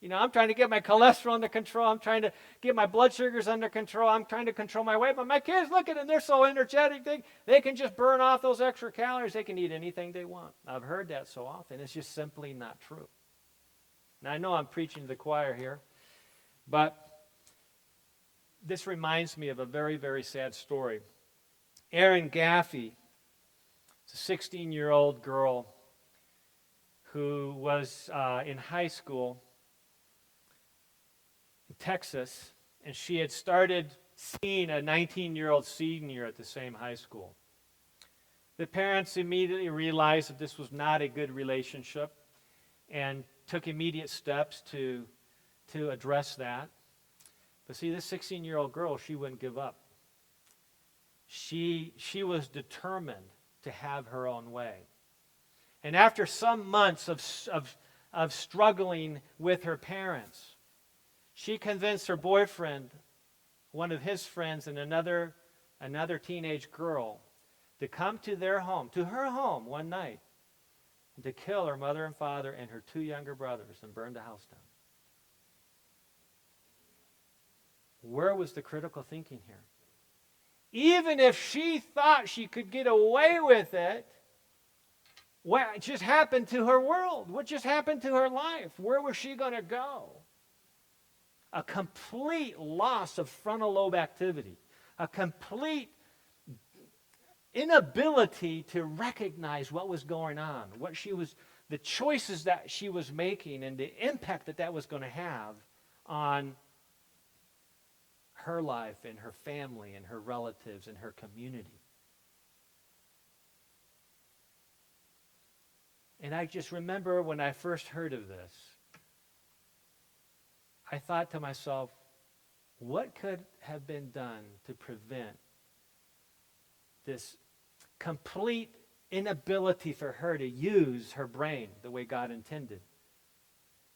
[SPEAKER 1] You know, I'm trying to get my cholesterol under control. I'm trying to get my blood sugars under control. I'm trying to control my weight. But my kids, look at them. They're so energetic. They can just burn off those extra calories. They can eat anything they want. I've heard that so often. It's just simply not true. Now, I know I'm preaching to the choir here, but this reminds me of a very, very sad story. Erin Gaffey, it's a 16-year-old girl who was in high school in Texas, and she had started seeing a 19-year-old senior at the same high school. The parents immediately realized that this was not a good relationship and took immediate steps to address that. But see, this 16-year-old girl, she wouldn't give up. She was determined to have her own way. And after some months of struggling with her parents, she convinced her boyfriend, one of his friends, and another teenage girl to come to their home, to her home one night, and to kill her mother and father and her 2 younger brothers and burn the house down. Where was the critical thinking here? Even if she thought she could get away with it, what just happened to her world? What just happened to her life? Where was she going to go? A complete loss of frontal lobe activity, a complete inability to recognize what was going on, the choices that she was making, and the impact that was going to have on her life and her family and her relatives and her community. And I just remember when I first heard of this, I thought to myself, what could have been done to prevent this complete inability for her to use her brain the way God intended?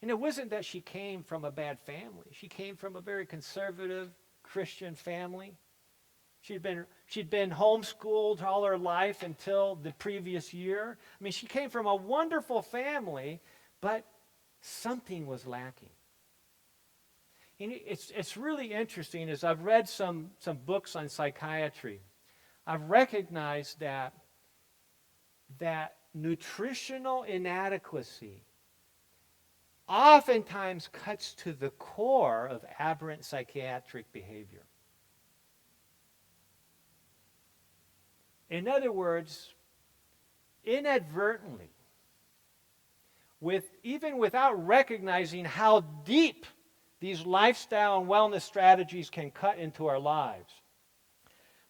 [SPEAKER 1] And it wasn't that she came from a bad family. She came from a very conservative Christian family. She'd been homeschooled all her life until the previous year. I mean, she came from a wonderful family, but something was lacking. And it's really interesting, as I've read some books on psychiatry, I've recognized that nutritional inadequacy oftentimes cuts to the core of aberrant psychiatric behavior. In other words, inadvertently, even without recognizing how deep these lifestyle and wellness strategies can cut into our lives,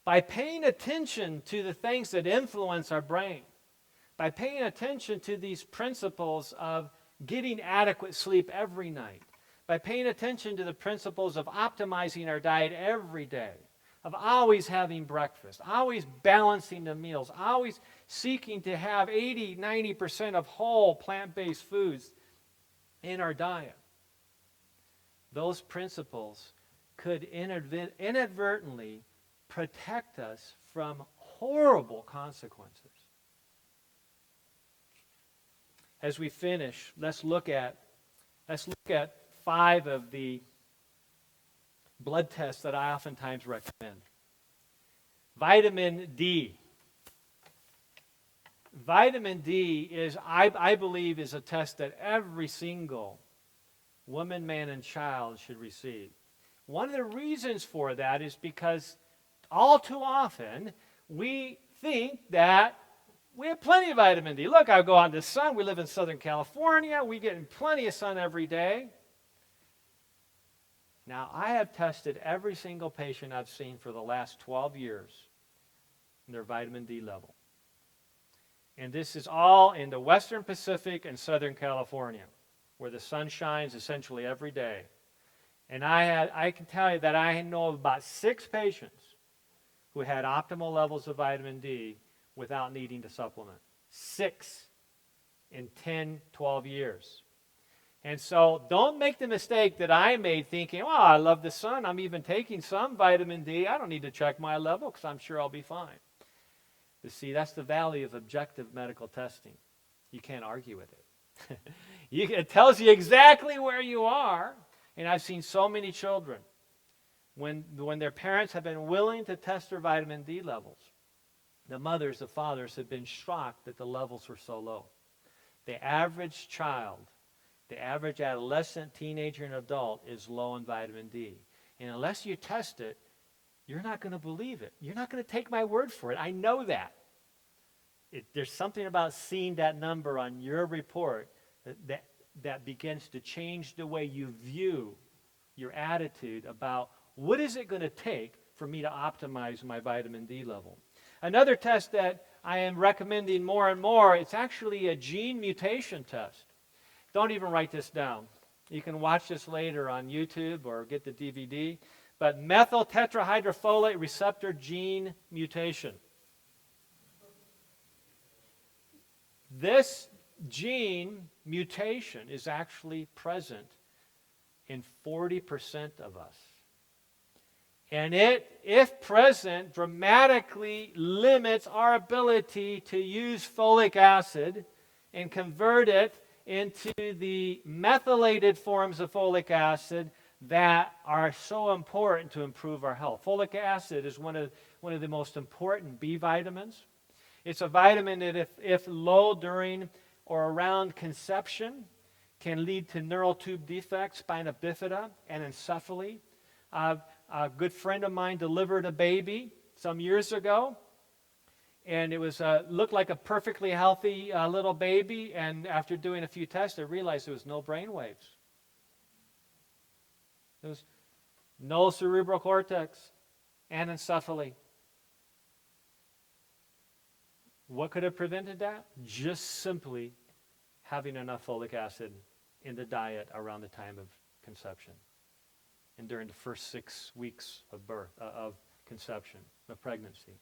[SPEAKER 1] by paying attention to the things that influence our brain, by paying attention to these principles of getting adequate sleep every night, by paying attention to the principles of optimizing our diet every day, of always having breakfast, always balancing the meals, always seeking to have 80-90% of whole plant-based foods in our diet. Those principles could inadvertently protect us from horrible consequences. As we finish, let's look at 5 of the blood tests that I oftentimes recommend. Vitamin D. Vitamin D is, I believe, is a test that every single woman, man, and child should receive. One of the reasons for that is because all too often we think that we have plenty of vitamin D. Look, I go out in the sun. We live in Southern California. We get plenty of sun every day. Now, I have tested every single patient I've seen for the last 12 years in their vitamin D level. And this is all in the Western Pacific and Southern California, where the sun shines essentially every day. And I can tell you that I know of about 6 patients who had optimal levels of vitamin D without needing to supplement. 6 in 10, 12 years. And so don't make the mistake that I made thinking, oh, I love the sun. I'm even taking some vitamin D. I don't need to check my level because I'm sure I'll be fine. But see, that's the value of objective medical testing. You can't argue with it. It tells you exactly where you are. And I've seen so many children, when their parents have been willing to test their vitamin D levels, the mothers, the fathers have been shocked that the levels were so low. The average child, the average adolescent, teenager, and adult is low in vitamin D. And unless you test it,
[SPEAKER 2] You're not going to believe it. You're not going to take my word for it. I know that. There's something about seeing that number on your report that begins to change the way you view your attitude about what is it going to take for me to optimize my vitamin D level. Another test that I am recommending more and more, it's actually a gene mutation test. Don't even write this down. You can watch this later on YouTube or get the DVD. But methyl tetrahydrofolate receptor gene mutation. This gene mutation is actually present in 40% of us. And it, if present, dramatically limits our ability to use folic acid and convert it into the methylated forms of folic acid that are so important to improve our health. Folic acid is one of the most important B vitamins. It's a vitamin that if low during or around conception can lead to neural tube defects, spina bifida, and encephaly. A good friend of mine delivered a baby some years ago, and it was looked like a perfectly healthy little baby, and after doing a few tests, I realized there was no brain waves. There was no cerebral cortex and encephaly. What could have prevented that? Just simply having enough folic acid in the diet around the time of conception and during the first 6 weeks of birth, of conception, of pregnancy.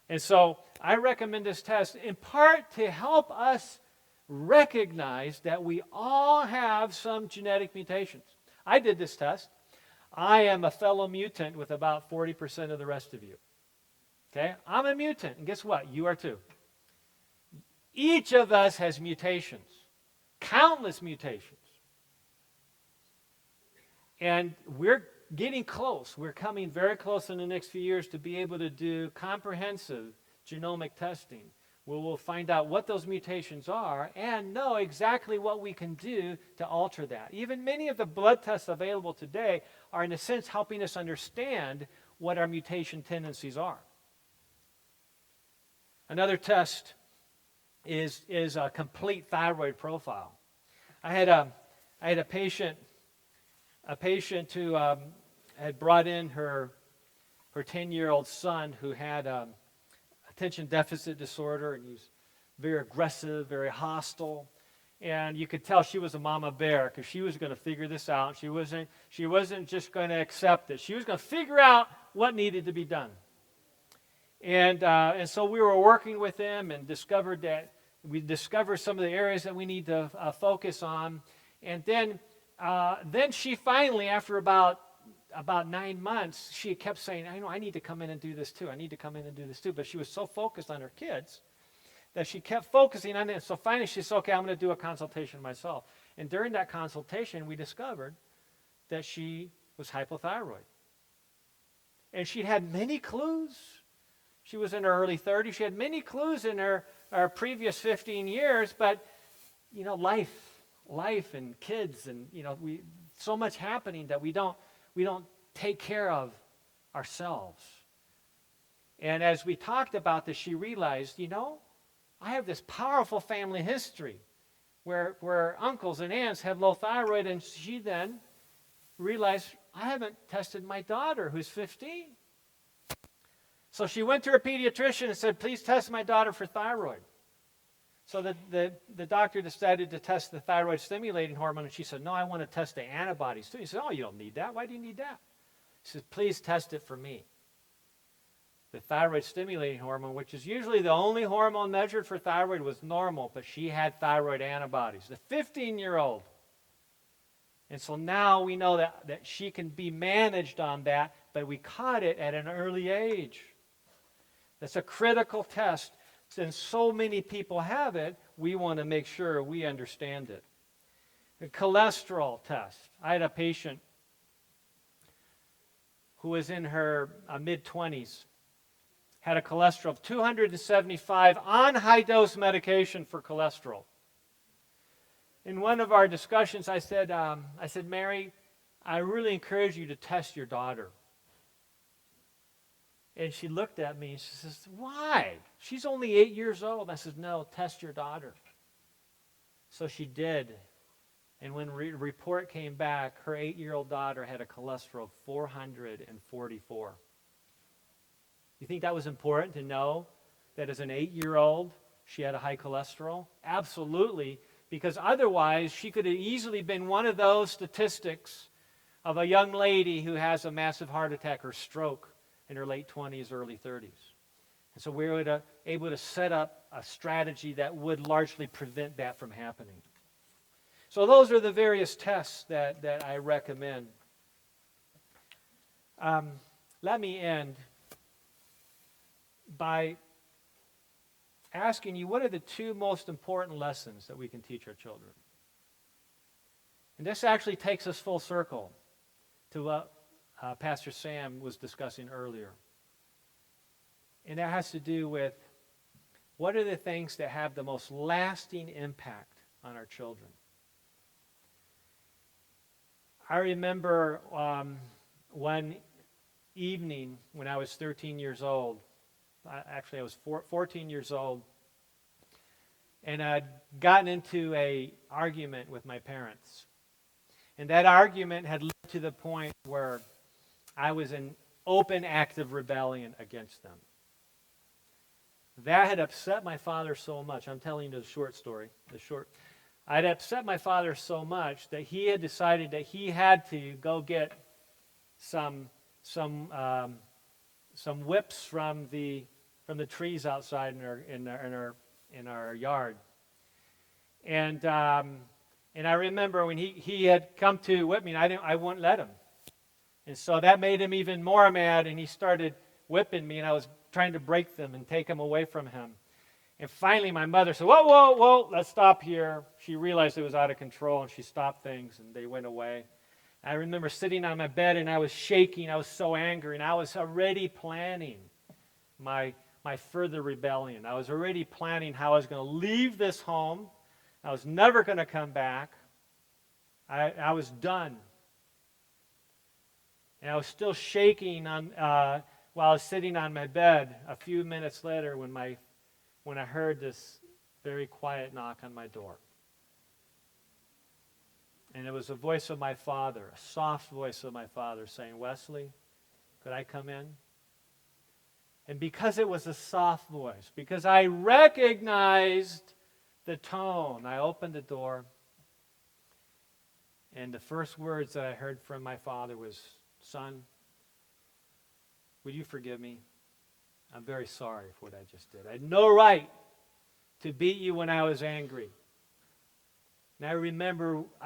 [SPEAKER 2] And so I recommend this test in part to help us recognize that we all have some genetic mutations. I did this test. I am a fellow mutant with about 40% of the rest of you. Okay? I'm a mutant, and guess what? You are too. Each of us has mutations, countless mutations. And we're getting close. We're coming very close in the next few years to be able to do comprehensive genomic testing, where we'll find out what those mutations are and know exactly what we can do to alter that. Even many of the blood tests available today are, in a sense, helping us understand what our mutation tendencies are. Another test is a complete thyroid profile. I had a patient who had brought in her 10-year-old son who had attention deficit disorder, and he was very aggressive, very hostile. And you could tell she was a mama bear because she was going to figure this out. She wasn't just going to accept it. She was going to figure out what needed to be done. And so we were working with him and discovered some of the areas that we need to focus on. And then she finally, after about 9 months, she kept saying, I need to come in and do this too. I need to come in and do this too. But she was so focused on her kids that she kept focusing on it. So finally she said, okay, I'm going to do a consultation myself. And during that consultation, we discovered that she was hypothyroid. And she had many clues. She was in her early 30s. She had many clues in her previous 15 years, but, life and kids and, so much happening that we don't take care of ourselves. And as we talked about this, she realized, I have this powerful family history where uncles and aunts have low thyroid, and she then realized, I haven't tested my daughter who's 15. So she went to her pediatrician and said, please test my daughter for thyroid. So the doctor decided to test the thyroid stimulating hormone, and she said, no, I want to test the antibodies too. He said, oh, you don't need that. Why do you need that? He said, please test it for me. The thyroid stimulating hormone, which is usually the only hormone measured for thyroid, was normal, but she had thyroid antibodies, the 15-year-old. And so now we know that she can be managed on that, but we caught it at an early age. That's a critical test. Since so many people have it, we want to make sure we understand it. The cholesterol test. I had a patient who was in her mid-20s, had a cholesterol of 275 on high-dose medication for cholesterol. In one of our discussions, I said, Mary, I really encourage you to test your daughter. And she looked at me and she says, why? She's only 8 years old. I said, no, test your daughter. So she did. And when the report came back, her 8-year-old daughter had a cholesterol of 444. You think that was important to know that as an 8-year-old, she had a high cholesterol? Absolutely, because otherwise she could have easily been one of those statistics of a young lady who has a massive heart attack or stroke in her late 20s, early 30s. And so we were able to set up a strategy that would largely prevent that from happening. So those are the various tests that I recommend. Let me end by asking you, what are the two most important lessons that we can teach our children? And this actually takes us full circle to what Pastor Sam was discussing earlier. And that has to do with what are the things that have the most lasting impact on our children. I remember one evening when I was 13 years old. Actually, I was 14 years old. And I'd gotten into an argument with my parents. And that argument had led to the point where I was in open act of rebellion against them. That had upset my father so much. I'm telling you the short story. I'd upset my father so much that he had decided that he had to go get some whips from the trees outside in our yard. And I remember when he had come to whip me, and I wouldn't let him. And so that made him even more mad, and he started whipping me, and I was trying to break them and take them away from him. And finally my mother said, whoa, whoa, whoa, let's stop here. She realized it was out of control, and she stopped things, and they went away. I remember sitting on my bed, and I was shaking. I was so angry, and I was already planning my further rebellion. I was already planning how I was going to leave this home. I was never going to come back. I was done. And I was still shaking while I was sitting on my bed a few minutes later when I heard this very quiet knock on my door. And it was the voice of my father, a soft voice of my father saying, Wesley, could I come in? And because it was a soft voice, because I recognized the tone, I opened the door. And the first words that I heard from my father was, son, would you forgive me? I'm very sorry for what I just did. I had no right to beat you when I was angry. And I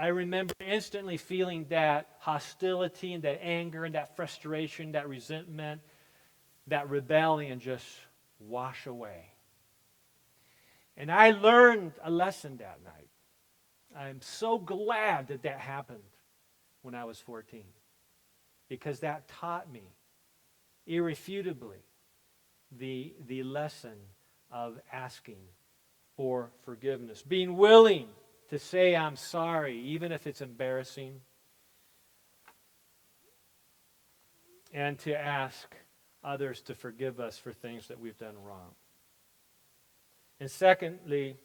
[SPEAKER 2] remember instantly feeling that hostility and that anger and that frustration, that resentment, that rebellion just wash away. And I learned a lesson that night. I'm so glad that happened when I was 14, because that taught me irrefutably the lesson of asking for forgiveness, being willing to say I'm sorry, even if it's embarrassing, and to ask others to forgive us for things that we've done wrong. And secondly,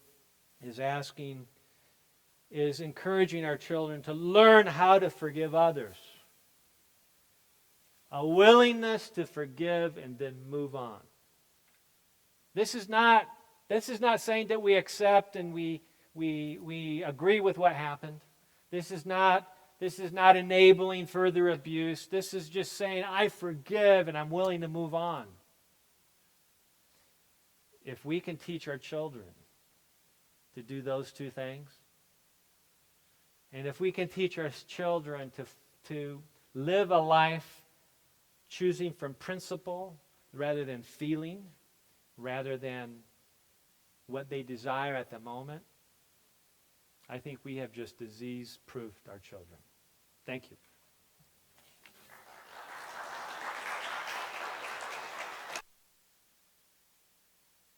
[SPEAKER 2] is encouraging our children to learn how to forgive others. A willingness to forgive and then move on. This is not saying that we accept and we agree with what happened. This is not enabling further abuse. This is just saying, I forgive and I'm willing to move on. If we can teach our children to do those two things, and if we can teach our children to live a life choosing from principle rather than feeling, rather than what they desire at the moment, I think we have just disease-proofed our children. Thank you.